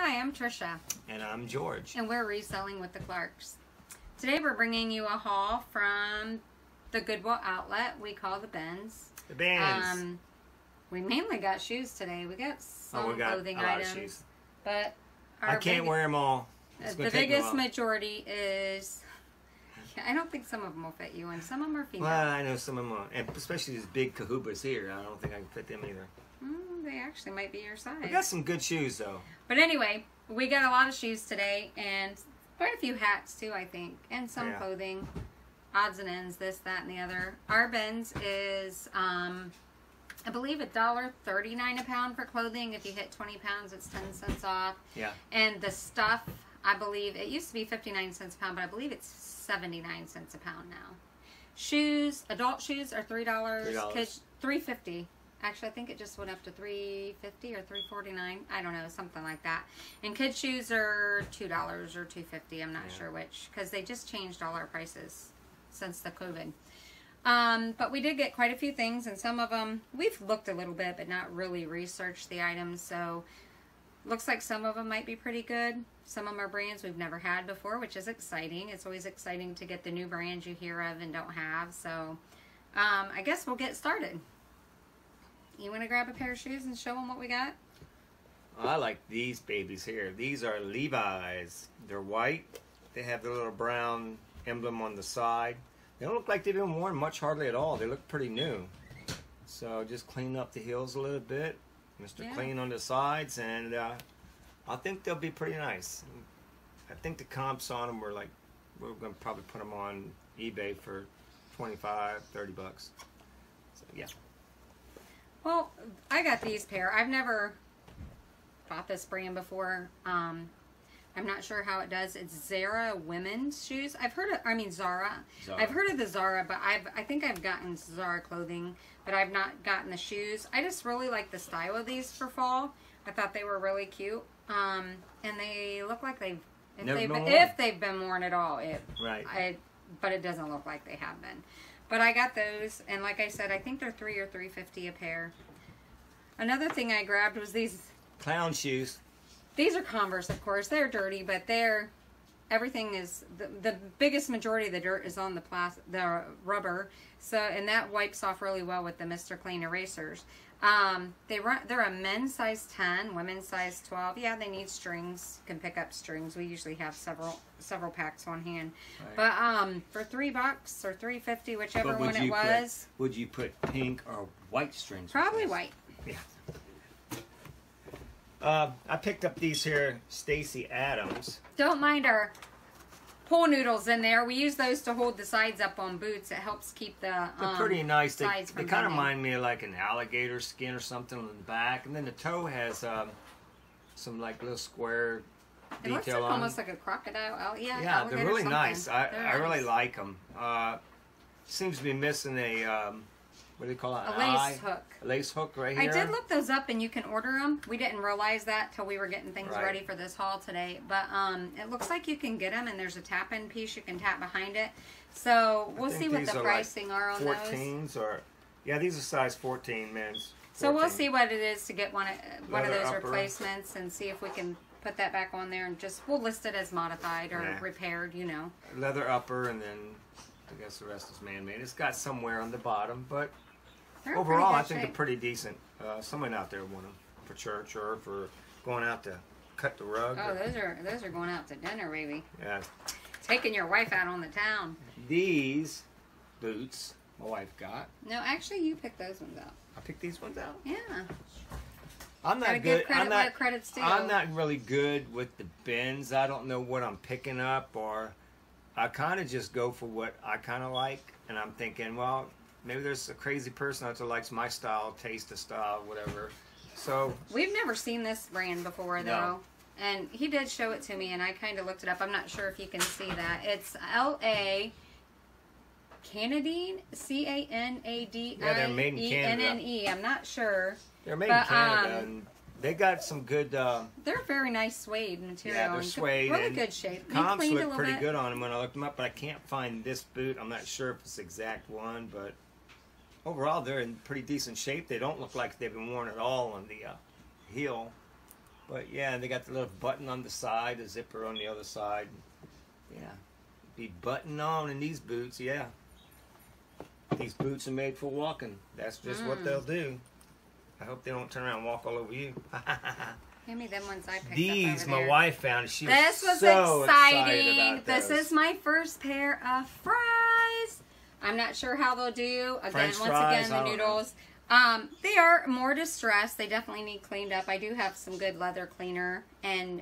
Hi, I'm Trisha. And I'm George. And we're reselling with the Clarks. Today we're bringing you a haul from the Goodwill outlet we call the Bins. The Bins. We mainly got shoes today. We got some clothing items. Of shoes. But I can't wear them all. The biggest majority is... I don't think some of them will fit you, and some of them are female. Well, I know some of them are. And especially these big kahubas here. I don't think I can fit them either. They actually might be your size. We got some good shoes, though. But anyway, we got a lot of shoes today, and quite a few hats, too, I think. And some clothing. Odds and ends, this, that, and the other. Our Bins is, I believe, $1.39 a pound for clothing. If you hit 20 pounds, it's 10 cents off. Yeah. And the stuff, I believe, it used to be 59 cents a pound, but I believe it's 79 cents a pound now. Shoes, adult shoes are $3. Kids, $3.50. Actually, I think it just went up to $3.50 or $3.49. I don't know, something like that. And kids' shoes are $2 or $2.50. I'm not sure which, because they just changed all our prices since the COVID. But we did get quite a few things, and some of them we've looked a little bit, but not really researched the items. So looks like some of them might be pretty good. Some of them are brands we've never had before, which is exciting. It's always exciting to get the new brands you hear of and don't have. So I guess we'll get started. You want to grab a pair of shoes and show them what we got? I like these babies here. These are Levi's. They're white. They have the little brown emblem on the side. They don't look like they've been worn much, hardly at all. They look pretty new. So just clean up the heels a little bit. Mr. Clean on the sides, and I think they'll be pretty nice. I think the comps on them were like, we're going to probably put them on eBay for $25, $30. So yeah. Well, I got these pair. I've never bought this brand before. I'm not sure how it does. It's Zara women's shoes. I've heard of, Zara. I've heard of the Zara, but I think I've gotten Zara clothing, but I've not gotten the shoes. I just really like the style of these for fall. I thought they were really cute. And they look like if they've been worn at all. But it doesn't look like they have been. But I got those, and like I said, I think they're $3 or $3.50 a pair. Another thing I grabbed was these clown shoes. These are Converse, of course. They're dirty, but everything is the biggest majority of the dirt is on the rubber. So, and that wipes off really well with the Mr. Clean erasers. They're a men's size 10, women's size 12. Yeah, they need strings. You can pick up strings. We usually have several packs on hand. Right. But for $3 or $3.50, whichever one it was. Would you put pink or white strings? Probably white. Yeah. I picked up these here Stacy Adams. Don't mind our pool noodles in there. We use those to hold the sides up on boots. It helps keep the They're pretty nice. They kind of remind me of like an alligator skin or something on the back. And then the toe has some like little square detail on it. Looks like almost like a crocodile. Yeah, they're really nice. I really like them. Seems to be missing a... what do you call it? A lace hook. A lace hook right here. I did look those up, and you can order them. We didn't realize that till we were getting things ready for this haul today. But it looks like you can get them, and there's a tap-in piece you can tap behind it. So we'll see what the pricing are on 14s those. Or yeah, these are size 14 men's. 14. So we'll see what it is to get one of those replacements, and see if we can put that back on there, and we'll list it as modified or repaired, you know. Leather upper, and then I guess the rest is man-made. It's got somewhere on the bottom, but overall, I think they're pretty decent. Someone out there want them for church or for going out to cut the rug. Oh, those are going out to dinner, baby. Yeah. Taking your wife out on the town. These boots my wife got. No, actually, you picked those ones out. I picked these ones out? Yeah. I'm not good. I'm not really good with the bins. I don't know what I'm picking up, or I kind of just go for what I kind of like, and I'm thinking, well, maybe there's a crazy person out there likes my style, taste of style, whatever. So we've never seen this brand before, though. And he did show it to me, and I kind of looked it up. I'm not sure if you can see that. It's L.A. Canadine, C-A-N-A-D-I-E-N-N-E. Yeah, they're made in Canada. I'm not sure. They're made in Canada, and they got some good... they're very nice suede material. Yeah, they're suede. Really good shape. Comps look pretty good on them when I looked them up, but I can't find this boot. I'm not sure if it's the exact one, but overall, they're in pretty decent shape. They don't look like they've been worn at all on the heel. But yeah, they got the little button on the side, a zipper on the other side. Yeah, be buttoned on in these boots. Yeah, these boots are made for walking. That's just what they'll do. I hope they don't turn around and walk all over you. Give me them ones I picked These up over my there. wife found. She was This was so exciting. about This those. is my first pair of fries. I'm not sure how they'll do. Again, French once fries, again, I the don't noodles. They are more distressed. They definitely need cleaned up. I do have some good leather cleaner. And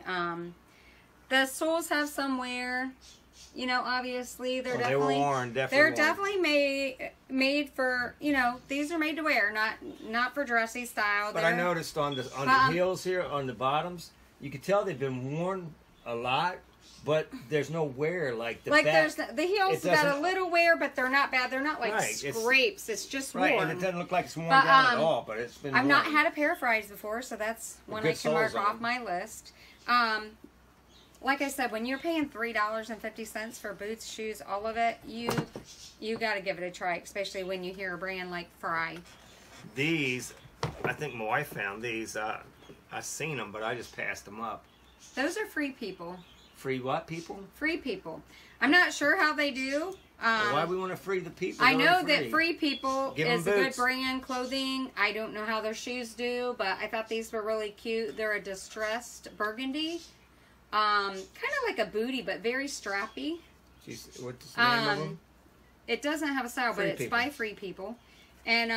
the soles have some wear. You know, obviously, they're definitely... They were worn, They're definitely made for, you know, these are made to wear, not for dressy style. But I noticed on the heels here, on the bottoms, you can tell they've been worn a lot, but there's no wear like the back. There's the heels got a little wear, but they're not bad. They're not like scrapes. It's just worn. Right, and it doesn't look like it's worn down at all, but it's been I've worn. not had a pair of fries before, so that's one I can mark off my list. Like I said, when you're paying $3.50 for boots, shoes, all of it, you got to give it a try, especially when you hear a brand like Fry. These, I think my wife found these. I seen them, but I just passed them up. Those are Free People. Free what people? Free People. I'm not sure how they do. Why we want to free the people? I know that Free People is a good boots. brand clothing. I don't know how their shoes do, but I thought these were really cute. They're a distressed burgundy. Kind of like a booty, but very strappy. What's the name of them? It doesn't have a style, but it's by Free People. And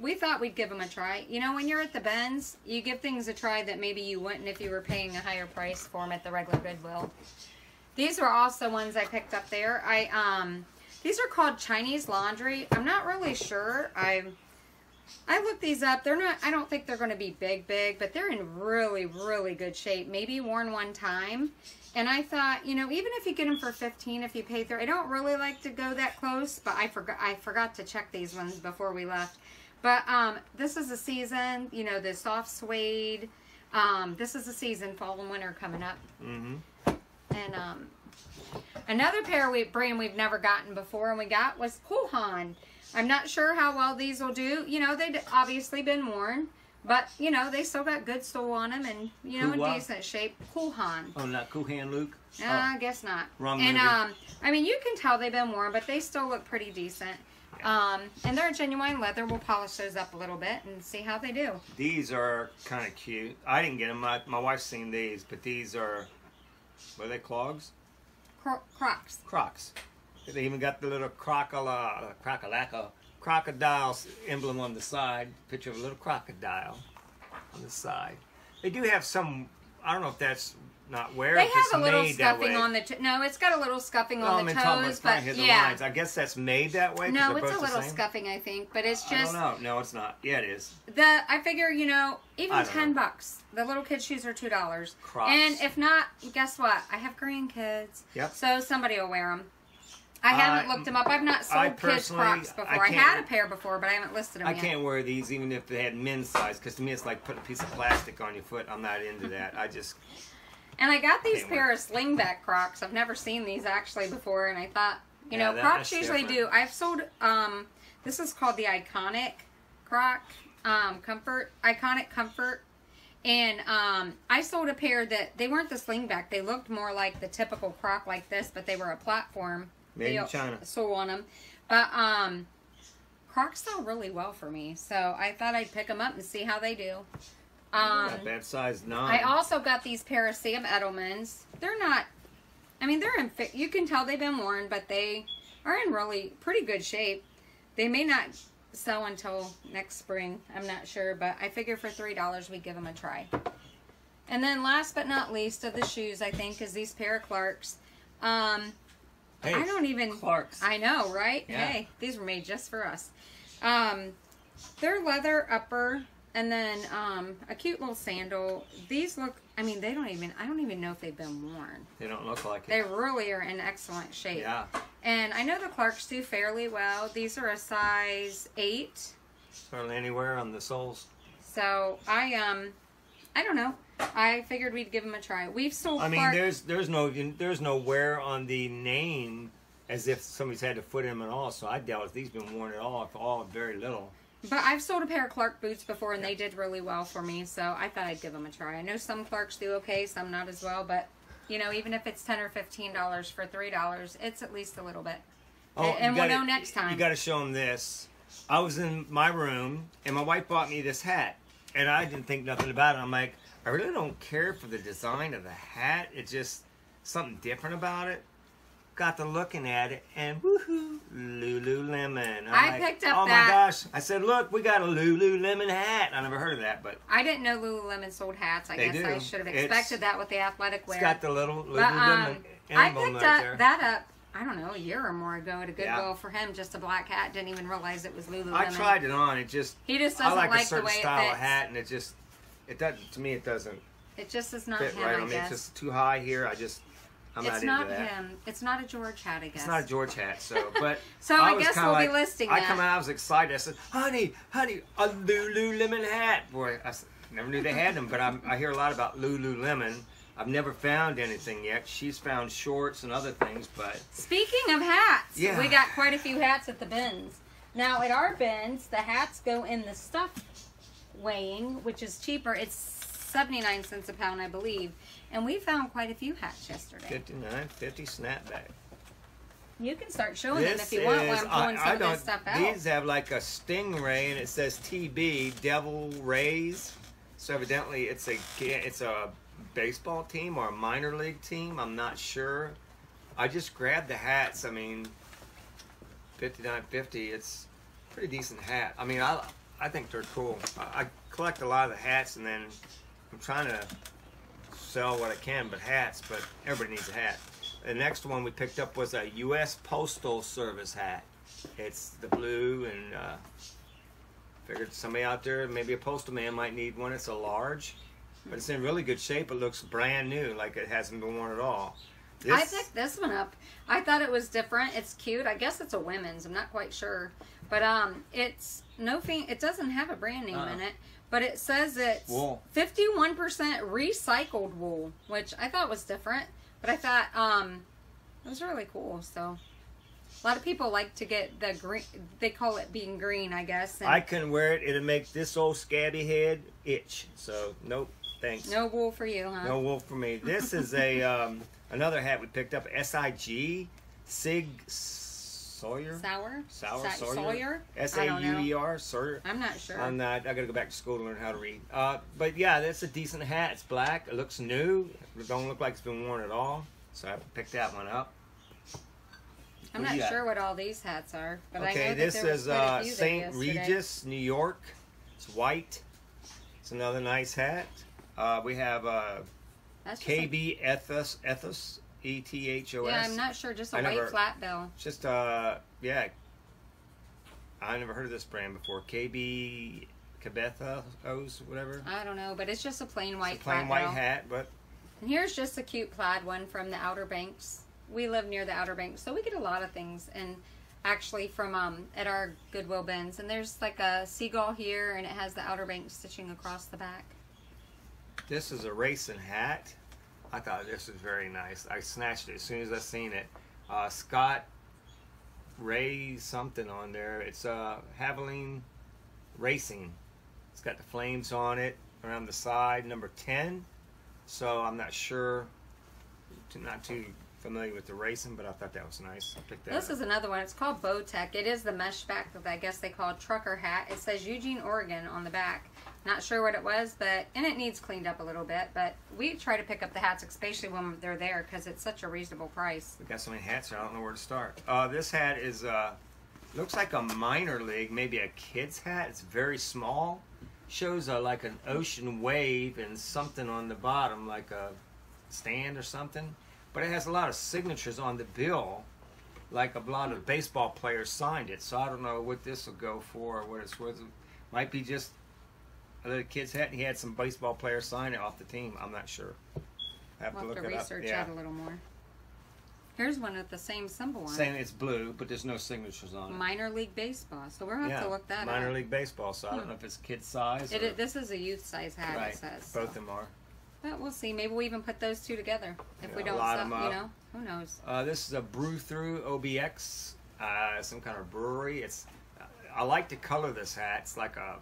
we thought we'd give them a try. You know, when you're at the Benz, you give things a try that maybe you wouldn't if you were paying a higher price for them at the regular Goodwill. These were also ones I picked up there. These are called Chinese Laundry. I'm not really sure. I looked these up. They're not, I don't think they're going to be big, but they're in really, really good shape. Maybe worn one time. And I thought, you know, even if you get them for $15, if you pay $30, I don't really like to go that close, but I forgot to check these ones before we left. But this is the season, you know, the soft suede. This is the season, fall and winter coming up. Mm-hmm. And another brand we've never gotten before and we got was Kulhan. I'm not sure how well these will do. You know, they've obviously been worn, but, you know, they still got good sole on them and, you know, in decent shape. Kulhan. Oh, not Kuhan Luke? I guess not. Wrong and, movie. I mean, you can tell they've been worn, but they still look pretty decent. Yeah. And they're genuine leather. We'll polish those up a little bit and see how they do. These are kind of cute. I didn't get them. My wife's seen these, but these are, what are they, clogs? Crocs. Crocs. They even got the little crocodile emblem on the side. Picture of a little crocodile on the side. They do have some, I don't know if that's not wear. They have a little scuffing on the no, it's got a little scuffing on the toes, but yeah. Lines. I guess that's made that way. No, it's a little scuffing, I think, but it's just. I don't know. No, it's not. Yeah, it is. I figure, you know, even $10. The little kids' shoes are $2. Crocs. And if not, guess what? I have grandkids. Yep. So somebody will wear them. I haven't looked them up. I've not sold kids' Crocs before. I had a pair before, but I haven't listed them yet. I can't wear these even if they had men's size, because to me it's like putting a piece of plastic on your foot. I'm not into that. And I got these pair of Slingback Crocs. I've never seen these actually before, and I thought, you know, Crocs usually do. I've sold, this is called the Iconic Croc Comfort. Iconic Comfort. And I sold a pair that, they weren't the Slingback. They looked more like the typical Croc like this, but they were a platform. Made in China. Sole on them. But Crocs sell really well for me, so I thought I'd pick them up and see how they do. Not bad size 9. I also got these pair of Sam Edelmans. They're not, I mean, they're in, you can tell they've been worn, but they are in really pretty good shape. They may not sell until next spring. I'm not sure, but I figure for $3 we'd give them a try. And then last but not least of the shoes, I think, is these pair of Clarks. Hey, I don't even... Clarks. I know, right? Yeah. Hey, these were made just for us. They're leather upper, and then a cute little sandal. These look, I mean, I don't even know if they've been worn. They don't look like it. They really are in excellent shape. Yeah. And I know the Clarks do fairly well. These are a size 8. Hardly anywhere on the soles. So, I don't know. I figured we'd give them a try. We've sold. I mean, there's no wear on the name as if somebody's had to foot in them at all. So I doubt if these been worn at all, if all very little. But I've sold a pair of Clark boots before, and they did really well for me, so I thought I'd give them a try. I know some Clarks do okay, some not as well, but, you know, even if it's $10 or $15 for $3, it's at least a little bit. Oh, and we'll know next time. You got to show them this. I was in my room, and my wife bought me this hat, and I didn't think nothing about it. I'm like, I really don't care for the design of the hat. It's just something different about it. Got to looking at it, and woohoo, Lululemon. I picked up oh that. my gosh. I said, look, we got a Lululemon hat. I never heard of that, but. I didn't know Lululemon sold hats. I guess do. I should have expected that with the athletic wear. It's got the little Lululemon I emblem picked right there. that up, I don't know, a year or more ago at a Goodwill for him. Just a black hat. Didn't even realize it was Lululemon. I tried it on. It just. He just doesn't I like a the certain way it style fits. of hat, and it just. It doesn't. To me, it doesn't It just is not fit him, right. I I mean, guess. it's just too high here. I'm It's not not into that. him. It's not a George hat, I guess. It's not a George hat, so but So I was guess kinda we'll be listing I that. come out, I was excited. I said, "Honey, a Lululemon hat." Boy, never knew they had them, but I hear a lot about Lululemon. I've never found anything yet. She's found shorts and other things, but Speaking of hats, Yeah. we got quite a few hats at the bins. Now, at our bins, the hats go in the stuff weighing, which is cheaper. It's 79 cents a pound, I believe. And we found quite a few hats yesterday. $59.50 snapback. You can start showing them if you want while I'm pulling some of this stuff out. These have like a stingray, and it says TB, Devil Rays. So evidently, it's a baseball team or a minor league team. I'm not sure. I just grabbed the hats. I mean, $59.50. It's a pretty decent hat. I mean, I think they're cool. I collect a lot of the hats, and then I'm trying to sell what I can, but everybody needs a hat. The next one we picked up was a S Postal Service hat. It's the blue, and figured somebody out there, maybe a postal man might need one. It's a large, but it's in really good shape. It looks brand new, like it hasn't been worn at all. I picked this one up. I thought it was different. It's cute. I guess it's a women's. I'm not quite sure, but it's it doesn't have a brand name in it. But it says it's wool. 51% recycled wool, which I thought was different. But I thought it was really cool. So a lot of people like to get the green. They call it being green, I guess. And I couldn't wear it. It'd make this old scabby head itch. So nope, thanks. no wool for you, huh? No wool for me. This is a another hat we picked up. Sig Sawyer? Sawyer? S-A-U-E-R, Sawyer. I'm not sure. I'm not. I got to go back to school to learn how to read. But yeah, that's a decent hat. It's black. It looks new. It don't look like it's been worn at all. So I picked that one up. I'm not sure what all these hats are, but I know Okay, that this there was is quite a few there St. yesterday. Regis, New York. It's white. It's another nice hat. We have That's just KB Ethos. E-T-H-O-S. Yeah, I'm not sure. Just a white flat bill. Just, yeah. I never heard of this brand before. KB Cabethos, whatever. I don't know, but it's just a plain white It's a plain flat white bill. hat, but... And here's just a cute plaid one from the Outer Banks. We live near the Outer Banks, so we get a lot of things. And actually from at our Goodwill bins. And there's like a seagull here, and it has the Outer Banks stitching across the back. This is a racing hat. I thought this was very nice. I snatched it as soon as I seen it. Scott Ray something on there. It's Haviland Racing. It's got the flames on it around the side, number 10. So I'm not sure, not too familiar with the racing, but I thought that was nice. I picked that This up. is another one. It's called Bowtech. It is the mesh back that I guess they call a trucker hat. It says Eugene, Oregon on the back. Not sure what it was, and it needs cleaned up a little bit. But we try to pick up the hats, especially when they're there, because it's such a reasonable price. We got so many hats here, I don't know where to start. This hat is looks like a minor league, maybe a kid's hat. It's very small. Shows like an ocean wave and something on the bottom, like a stand or something. But it has a lot of signatures on the bill, like a lot of baseball players signed it. So I don't know what this will go for or what it's worth. Might be just a little kid's hat, and he had some baseball players sign it off the team. I'm not sure. We'll have to research that a little more. Here's one with the same symbol on it. Saying it's blue, but there's no signatures on it. Minor League Baseball. So we're going to have to look that up. Minor League Baseball. So I don't know if it's kid size. Or... This is a youth size hat, right. It says. Both of them are. But we'll see. Maybe we'll even put those two together. If we don't lot sell, them up. who knows. This is a Brew Through OBX, some kind of brewery. It's I like the color of this hat. It's like a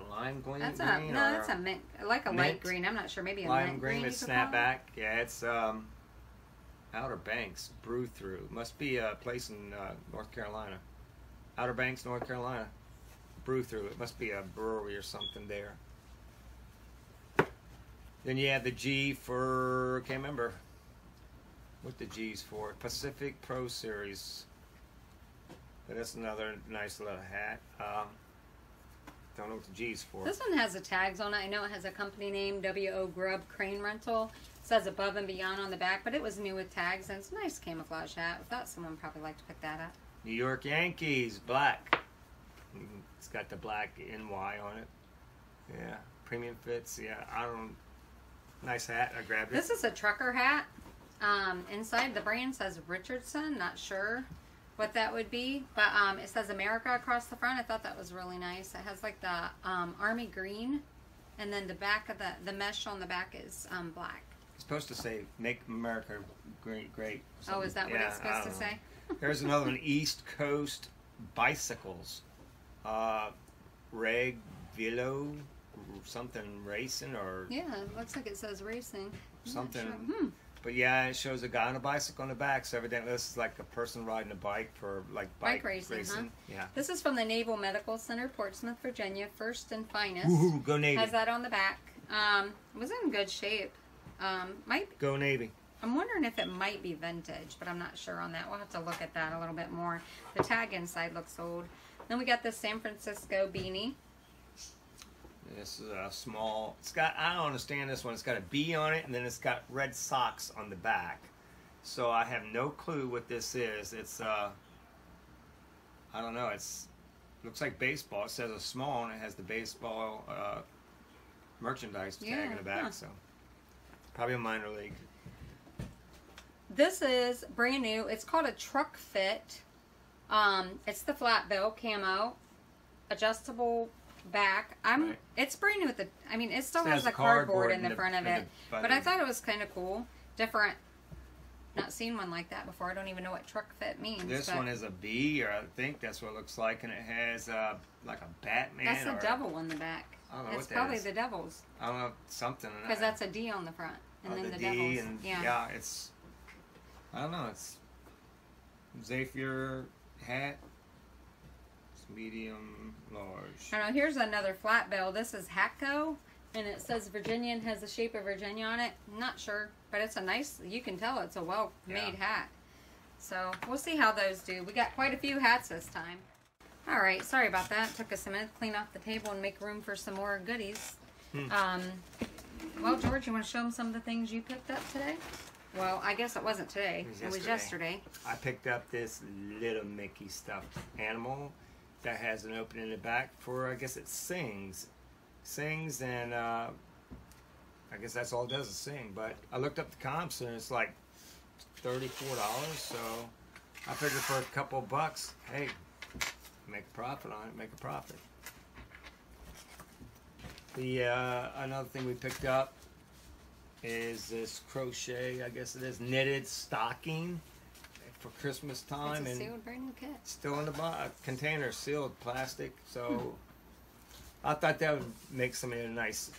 lime green. That's green no, that's a mint, like a light green. I'm not sure, maybe a lime mint green green. with snapback. Yeah, it's Outer Banks brew through. Must be a place in North Carolina. Outer Banks, North Carolina. Brew through. It must be a brewery or something there. Then you have the G for, can't remember what the G's for. Pacific Pro Series. But that's another nice little hat. Don't know what the G's for. This one has the tags on it. I know it has a company name, W.O. Grubb Crane Rental. It says Above and Beyond on the back, but it was new with tags, and it's a nice camouflage hat. I thought someone would probably like to pick that up. New York Yankees, black. It's got the black NY on it. Yeah, premium fits. Yeah, I don't. Nice hat. I grabbed it. This is a trucker hat. Inside the brand says Richardson. Not sure what that would be, but it says America across the front. I thought that was really nice. It has like the army green, and then the back of the mesh on the back is black. It's supposed to say "Make America Great." Oh, is that what it's supposed to say? There's another one. East Coast Bicycles, Reg Velo, something racing or yeah, it looks like it says racing. Something. Sure. But yeah, it shows a guy on a bicycle on the back, so evidently this is like a person riding a bike for like bike racing. Huh? Yeah. This is from the Naval Medical Center, Portsmouth, Virginia. First and finest. Ooh, go Navy. Has that on the back. It was in good shape. Go Navy. I'm wondering if it might be vintage, but I'm not sure on that. We'll have to look at that a little bit more. The tag inside looks old. Then we got this San Francisco beanie. This is a small, it's got, I don't understand this one. It's got a B on it, and then it's got red socks on the back. So I have no clue what this is. It's, I don't know, looks like baseball. It says a small, and it has the baseball merchandise tag in the back, so probably a minor league. This is brand new. It's called a truck fit. It's the flat bill camo, adjustable back. Right. It's brand new with the, I mean, it still has the cardboard in the front of it, but I thought it was kind of cool, different. Not seen one like that before. I don't even know what truck fit means. This one is a B, or I think that's what it looks like, and it has like a Batman. That's the devil on the back. I don't know it's what that probably is. the devil's. I don't know, something. Because that's a D on the front, and then the D devil's. And, yeah, it's, I don't know, it's Zephyr hat. It's medium, large. I don't know, here's another flat bill. This is Hatco, and it says Virginia and has the shape of Virginia on it. I'm not sure, but it's a nice, you can tell it's a well-made hat. So we'll see how those do. We got quite a few hats this time. All right, sorry about that. Took us a minute to clean off the table and make room for some more goodies. Well, George, you want to show them some of the things you picked up today? Well, I guess it wasn't today. It was yesterday. I picked up this little Mickey stuffed animal that has an opening in the back for, I guess it sings. Sings, and I guess that's all it does is sing. But I looked up the comps, and it's like $34, so I figured for a couple bucks, hey, make a profit on it, make a profit. The another thing we picked up is this crochet, I guess it is, knitted stocking for Christmas time. It's a and sealed brand new kit. Still in the container, sealed plastic. So I thought that would make something a nice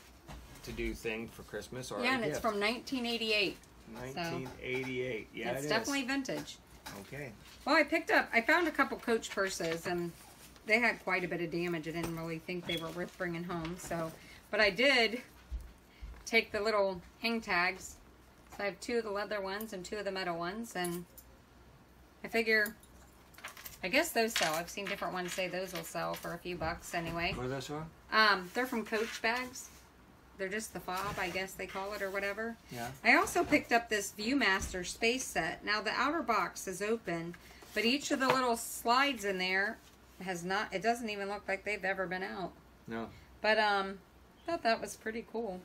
to-do thing for Christmas or yeah, and a it's gift. from 1988. 1988. So yeah, it's definitely vintage. Okay. Well, I found a couple Coach purses, and they had quite a bit of damage. I didn't really think they were worth bringing home. So, but I did take the little hang tags. So I have 2 of the leather ones and 2 of the metal ones, and I figure, I guess those sell. I've seen different ones say those will sell for a few bucks anyway. What are those for? They're from Coach bags. They're just the fob, I guess they call it, or whatever. Yeah. I also picked up this Viewmaster space set. Now the outer box is open, but each of the little slides in there has not, it doesn't even look like they've ever been out. No. But I thought that was pretty cool.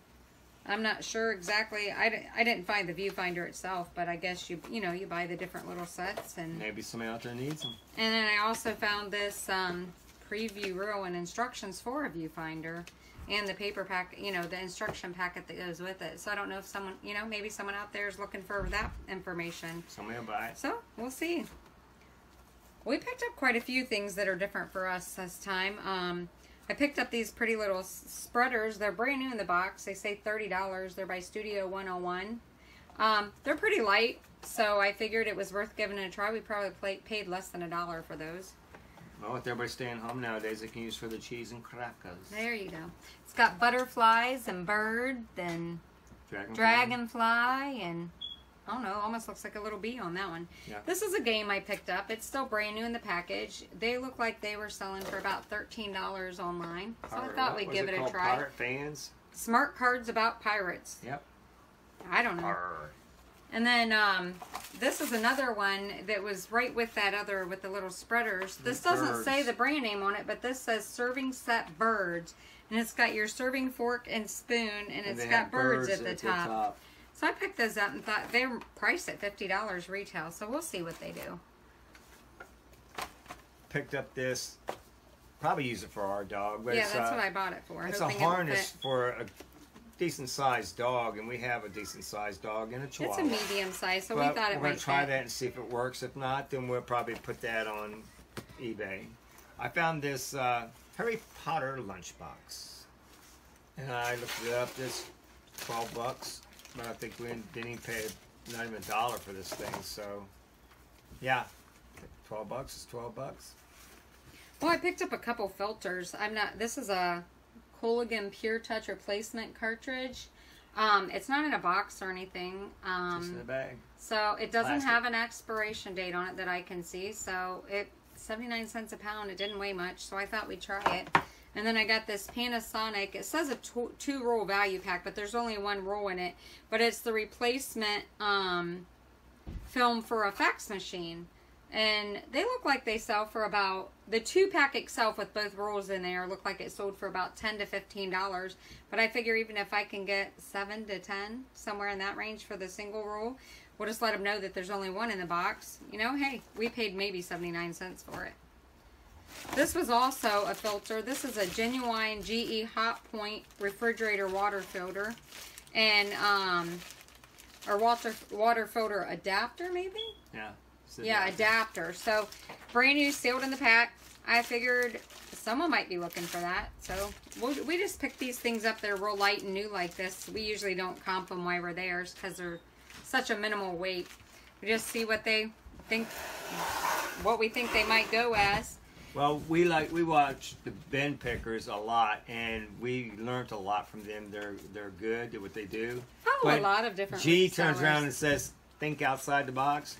I'm not sure exactly. I didn't find the viewfinder itself, but I guess you buy the different little sets, and maybe somebody out there needs them. And then I also found this preview reel and instructions for a viewfinder, and the paper pack, the instruction packet that goes with it. So I don't know if someone, maybe someone out there is looking for that information. Somebody will buy it. So we'll see. We picked up quite a few things that are different for us this time. I picked up these pretty little spreaders. They're brand new in the box. They say $30. They're by Studio 101. They're pretty light, so I figured it was worth giving it a try. We probably paid less than $1 for those. Well, with everybody staying home nowadays, they can use for the cheese and crackers. There you go. It's got butterflies and bird and dragonfly and I don't know, almost looks like a little bee on that one. Yeah. This is a game I picked up. It's still brand new in the package. They look like they were selling for about $13 online. So I thought we'd give it a try. Pirate Fans? Smart cards about pirates. Yep. I don't know. And then this is another one that was right with that other, with the little spreaders. This doesn't say the brand name on it, but this says Serving Set Birds. And it's got your serving fork and spoon, and it's got birds at the top. So I picked those up and thought they were priced at $50 retail, so we'll see what they do. Picked up this, probably use it for our dog. But yeah, that's what I bought it for. It's a harness for a decent-sized dog, and we have a decent-sized dog and a Chihuahua. It's a medium size, so we thought it might fit. We're going to try that and see if it works. If not, then we'll probably put that on eBay. I found this Harry Potter lunchbox, and I looked it up. This $12. But I think we didn't even pay not even $1 for this thing, so yeah, $12 is $12. Well, I picked up a couple filters. This is a Cooligan Pure Touch replacement cartridge. It's not in a box or anything. Just in a bag. So it doesn't have an expiration date on it that I can see. So it's 79 cents a pound. It didn't weigh much, so I thought we'd try it. And then I got this Panasonic. It says a 2-roll value pack, but there's only 1 roll in it. But it's the replacement film for a fax machine. And they look like they sell for about, the 2-pack itself with both rolls in there look like it sold for about $10 to $15. But I figure even if I can get 7 to 10, somewhere in that range for the single roll, we'll just let them know that there's only 1 in the box. You know, hey, we paid maybe 79 cents for it. This was also a filter. This is a genuine GE Hot Point refrigerator water filter. And, or water filter adapter, maybe? Yeah. Yeah, adapter. So, brand new, sealed in the pack. I figured someone might be looking for that. So, we just picked these things up. They're real light and new like this. We usually don't comp them while we're there because they're such a minimal weight. We just see what they think, what we think they might go as. Well, we watch the bin pickers a lot, and we learned a lot from them. They're good at what they do. Follow a lot of different G turns around and says, think outside the box.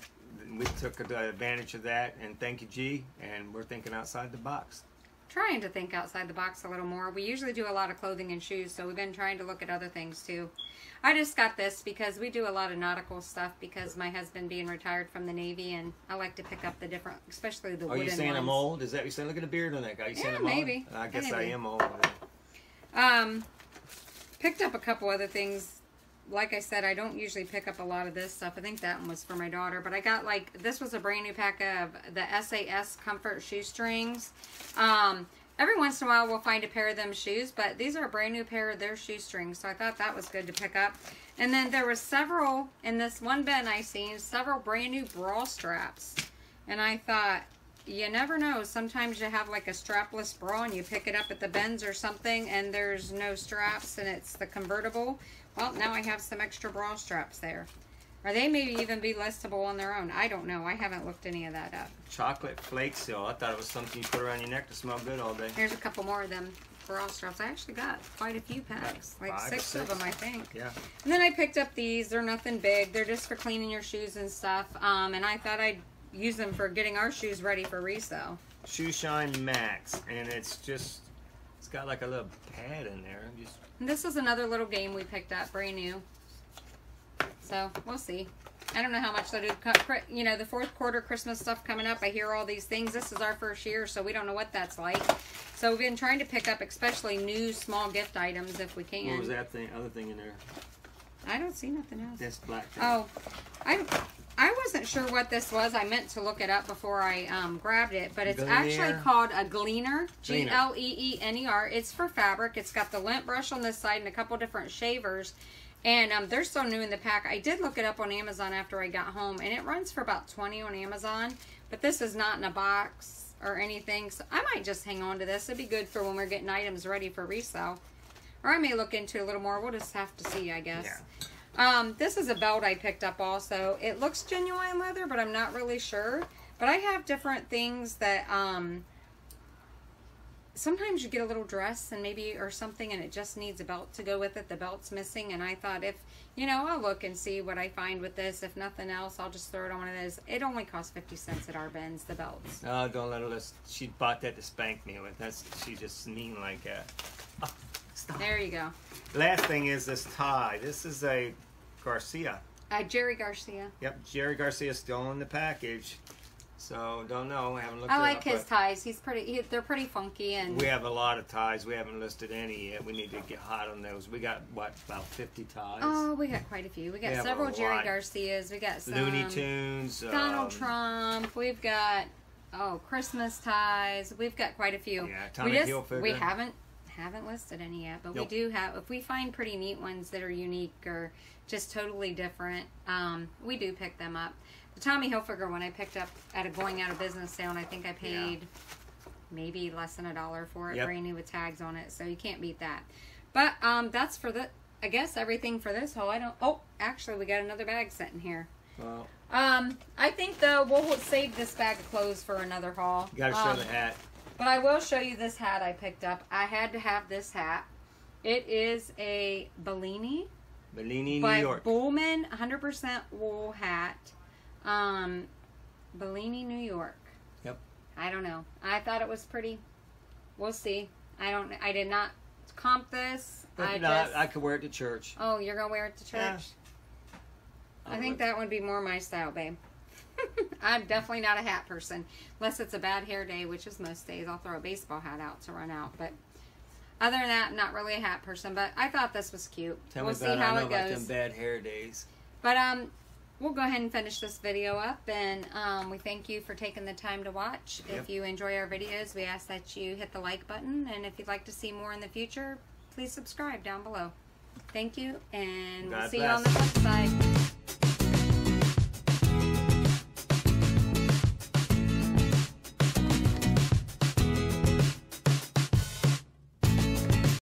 We took advantage of that, and thank you, G, and we're thinking outside the box. Trying to think outside the box a little more. We usually do a lot of clothing and shoes, so we've been trying to look at other things too. I just got this because we do a lot of nautical stuff because my husband being retired from the Navy, and I like to pick up the different, especially the wooden ones. Are you saying I'm old? Is that what you're saying? Look at the beard on that guy. You saying I'm old? Maybe. I guess I am old. Picked up a couple other things. Like I said, I don't usually pick up a lot of this stuff. I think that one was for my daughter. But I got, like, this was a brand new pack of the SAS Comfort shoestrings. Every once in a while we'll find a pair of them shoes, but these are a brand new pair of their shoestrings, so I thought that was good to pick up. And then there was several, in this one bin I seen, several brand new bra straps. And I thought, you never know, sometimes you have like a strapless bra and you pick it up at the bins or something and there's no straps and it's the convertible. Well, now I have some extra bra straps there. Or they may even be listable on their own. I don't know. I haven't looked any of that up. Chocolate flake seal. I thought it was something you put around your neck to smell good all day. Here's a couple more of them bra straps. I actually got quite a few packs. Like 6 of them, I think. Yeah. And then I picked up these. They're nothing big. They're just for cleaning your shoes and stuff. And I thought I'd use them for getting our shoes ready for resale. Shoe Shine Max. And it's got like a little pad in there. And this is another little game we picked up, brand new. So, we'll see. I don't know how much they'll do. You know, the 4th quarter Christmas stuff coming up. I hear all these things. This is our first year, so we don't know what that's like. So, we've been trying to pick up especially new small gift items if we can. What was that other thing in there? I don't see nothing else. This black thing. Oh, I wasn't sure what this was. I meant to look it up before I grabbed it, but it's actually called a Gleaner. Gleener. It's for fabric. It's got the lint brush on this side and a couple different shavers. And they're so new in the pack. I did look it up on Amazon after I got home, and it runs for about $20 on Amazon. But this is not in a box or anything, so I might just hang on to this. It'd be good for when we're getting items ready for resale. Or I may look into it a little more. We'll just have to see, I guess. Yeah. This is a belt I picked up also. It looks genuine leather, but I'm not really sure. But I have different things that... sometimes you get a little dress and maybe or something and it just needs a belt to go with it. The belt's missing, and I thought if, you know, I'll look and see what I find with this. If nothing else, I'll just throw it on one of those. It only costs 50 cents at our bins, the belts. Oh, don't let her listen. She bought that to spank me with. She's just mean like that. Oh, stop. There you go. Last thing is this tie. This is a Garcia. Jerry Garcia. Yep, Jerry Garcia still in the package. So, don't know. I haven't looked I it like up, his ties. He's pretty. They're pretty funky, and we have a lot of ties. We haven't listed any yet. We need to get hot on those. We got what, about 50 ties? Oh, we got quite a few. We got several Jerry Garcias. We got some Looney Tunes. Donald Trump. We've got Christmas ties. We've got quite a few. Yeah, Tommy Hilfiger. We haven't listed any yet, but nope. We do have. If we find pretty neat ones that are unique or just totally different, we do pick them up. The Tommy Hilfiger one I picked up at a going out of business sale, and I think I paid maybe less than $1 for it, brand new with tags on it. So you can't beat that. But that's for the, I guess, everything for this haul. Oh, actually, we got another bag sitting here. Well, I think though we'll save this bag of clothes for another haul. You gotta show the hat. But I will show you this hat I picked up. I had to have this hat. It is a Bellini. Bellini, New York. Bullman 100% wool hat. Bellini, New York. Yep. I don't know. I thought it was pretty. We'll see. I did not comp this. I could wear it to church. Oh, you're gonna wear it to church? Yeah. I think that would be more my style, babe. I'm definitely not a hat person. Unless it's a bad hair day, which is most days. I'll throw a baseball hat out to run out. But other than that, I'm not really a hat person. But I thought this was cute. We'll see how it goes. About them bad hair days. But we'll go ahead and finish this video up. And we thank you for taking the time to watch. Yep. If you enjoy our videos, we ask that you hit the like button. And if you'd like to see more in the future, please subscribe down below. Thank you. And we'll see you on the flip side.